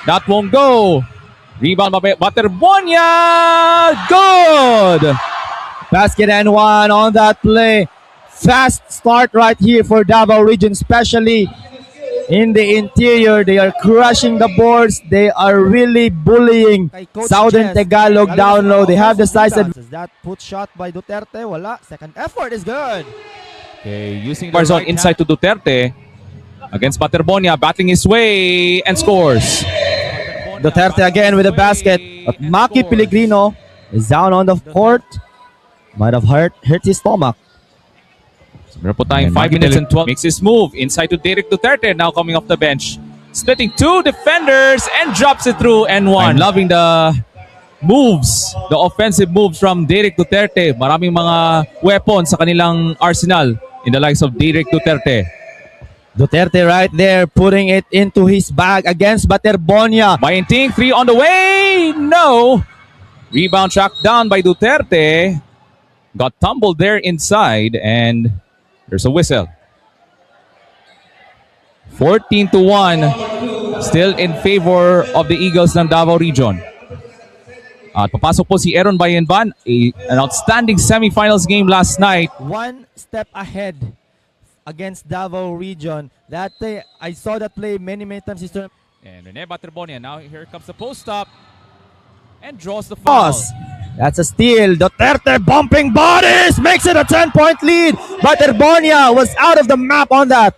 That won't go. Rebound by Baterbonia. Good. Basket and one on that play. Fast start right here for Davao Region, especially in the interior. They are crushing the boards. They are really bullying Southern Tagalog down low. They have the size and that put shot by Duterte. Wala. Second effort is good. Okay, using Barzon inside to Duterte. Against Baterbonia, battling his way and scores. Duterte again with a basket. But Maki Pellegrino is down on the court. Might have hurt his stomach. So meron po tayong 5 minutes and 12. Makes his move inside to Derek Duterte, now coming off the bench. Splitting two defenders and drops it through and one. I'm loving the moves, the offensive moves from Derek Duterte. Maraming mga weapons sa kanilang arsenal in the likes of Derek Duterte. Duterte right there putting it into his bag against Baterbonia. Mainting, three on the way. No. Rebound tracked down by Duterte. Got tumbled there inside and there's a whistle. 14-1. Still in favor of the Eagles ng Davao Region. At papasok po si Aaron Bayenban. An outstanding semifinals game last night. One step ahead against Davao Region. That day, I saw that play many times. And Rene Baterbonia, now here comes the post up and draws the foul. That's a steal. Duterte bumping bodies, makes it a 10-point lead. Baterbonia was out of the map on that.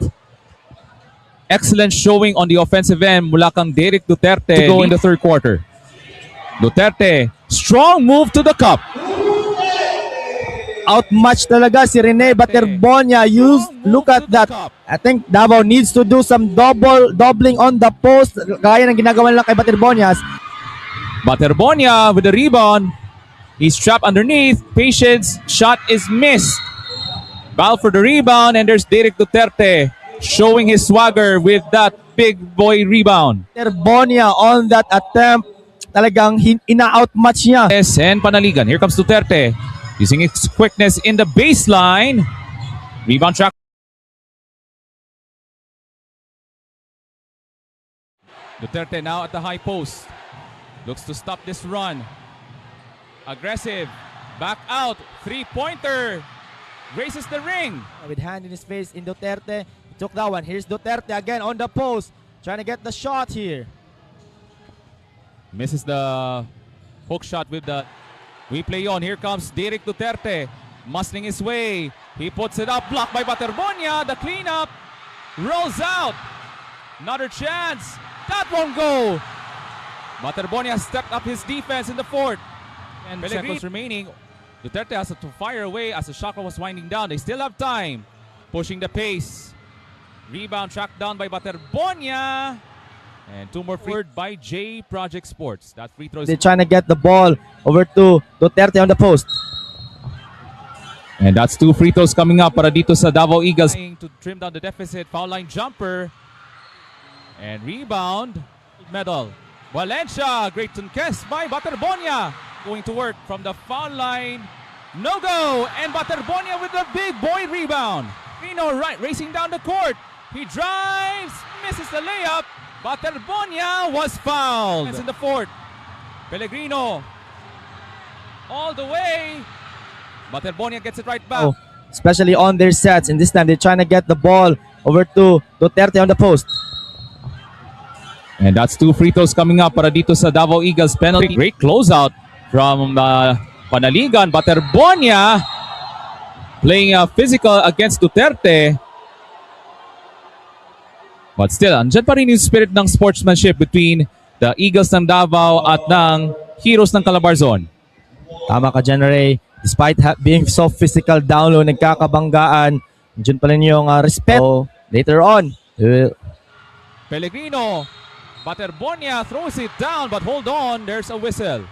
Excellent showing on the offensive end mula kang Derek Duterte to go in the third quarter. Duterte, strong move to the cup. Outmatched talaga si Rene Baterbonia. Look at that. I think Davao needs to do some doubling on the post. Gaya ng ginagawa nila kay Baterbonias. Baterbonia with the rebound. He's trapped underneath. Patience. Shot is missed. Foul for the rebound. And there's Derek Duterte showing his swagger with that big boy rebound. Baterbonia on that attempt. Talagang ina-outmatch niya. And Panaligan. Here comes Duterte. Using his quickness in the baseline. Rebound track. Duterte now at the high post. Looks to stop this run. Aggressive. Back out. Three-pointer. Races the ring. With hand in his face in Duterte. He took that one. Here's Duterte again on the post. Trying to get the shot here. Misses the hook shot with the replay on. Here comes Derek Duterte. Muscling his way. He puts it up. Blocked by Baterbonia. The cleanup. Rolls out. Another chance. That won't go. Baterbonia stepped up his defense in the fourth. And seconds remaining. Duterte has to fire away as the shot clock was winding down. They still have time. Pushing the pace. Rebound tracked down by Baterbonia. And two more free by J Project Sports. That free throw is... They're trying to get the ball over to Duterte on the post. And that's two free throws coming up para dito sa Davao Eagles. To trim down the deficit. Foul line jumper. And rebound. Medal. Valencia. Great contest by Baterbonia. Going to work from the foul line. No go. And Baterbonia with the big boy rebound. Reno right racing down the court. He drives. Misses the layup. Baterbonia was fouled. It's in the fourth. Pellegrino. All the way. Baterbonia gets it right back. Especially on their sets. And this time they're trying to get the ball over to Duterte on the post. And that's two free throws coming up para dito sa Davao Eagles penalty. Great closeout from Panaligan. Baterbonia playing physical against Duterte. But still, andyan pa rin yung spirit ng sportsmanship between the Eagles ng Davao at ng Heroes ng Calabarzon. Tama ka dyan, Ray. Despite being so physical down low, nagkakabanggaan, andyan pa rin yung respect. So, later on, Pellegrino, Baterbonia throws it down but hold on, there's a whistle.